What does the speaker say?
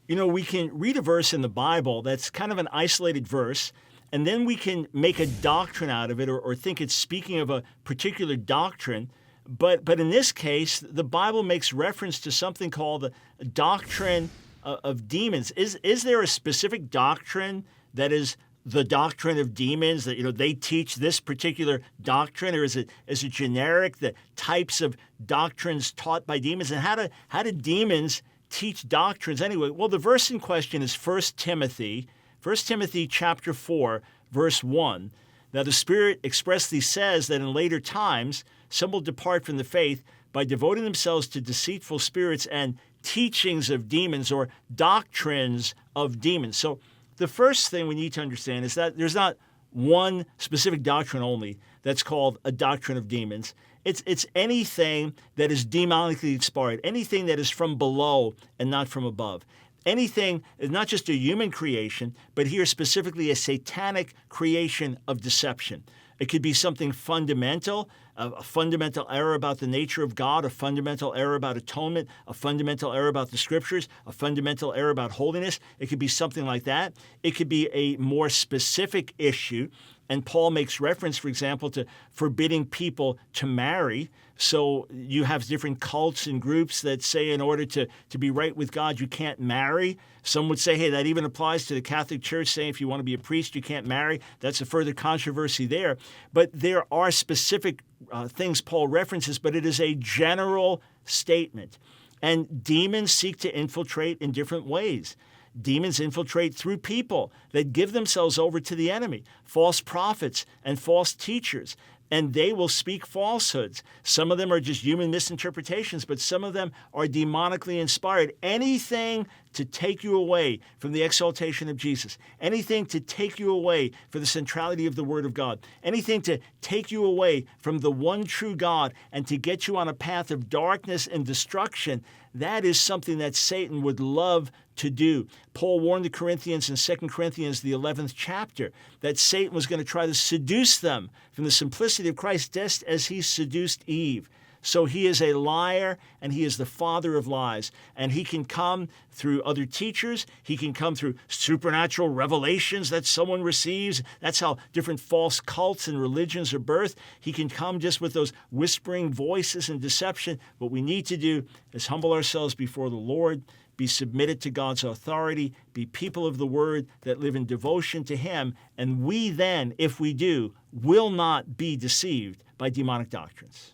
We can read a verse in the Bible that's kind of an isolated verse, and then we can make a doctrine out of it or think it's speaking of a particular doctrine. But in this case, the Bible makes reference to something called the doctrine of demons. Is there a specific doctrine that is the doctrine of demons, that they teach this particular doctrine, or is it generic, the types of doctrines taught by demons? And how do demons teach doctrines anyway? Well, the verse in question is 1 Timothy chapter 4, verse 1. Now the Spirit expressly says that in later times some will depart from the faith by devoting themselves to deceitful spirits and teachings of demons, or doctrines of demons. So the first thing we need to understand is that there's not one specific doctrine only that's called a doctrine of demons. It's anything that is demonically inspired, anything that is from below and not from above. Anything is not just a human creation, but here specifically a satanic creation of deception. It could be something fundamental, a fundamental error about the nature of God, a fundamental error about atonement, a fundamental error about the Scriptures, a fundamental error about holiness. It could be something like that. It could be a more specific issue. And Paul makes reference, for example, to forbidding people to marry. So you have different cults and groups that say in order to be right with God, you can't marry. Some would say, hey, that even applies to the Catholic Church, saying if you want to be a priest, you can't marry. That's a further controversy there. But there are specific things Paul references, but it is a general statement. And demons seek to infiltrate in different ways. Demons infiltrate through people that give themselves over to the enemy, false prophets and false teachers, and they will speak falsehoods. Some of them are just human misinterpretations, but some of them are demonically inspired. Anything to take you away from the exaltation of Jesus, anything to take you away from the centrality of the Word of God, anything to take you away from the one true God and to get you on a path of darkness and destruction, that is something that Satan would love to do. Paul warned the Corinthians in 2 Corinthians, the 11th chapter, that Satan was going to try to seduce them from the simplicity of Christ, just as he seduced Eve. So he is a liar, and he is the father of lies. And he can come through other teachers. He can come through supernatural revelations that someone receives. That's how different false cults and religions are birthed. He can come just with those whispering voices and deception. What we need to do is humble ourselves before the Lord, be submitted to God's authority, be people of the Word that live in devotion to Him, and we then, if we do, will not be deceived by demonic doctrines.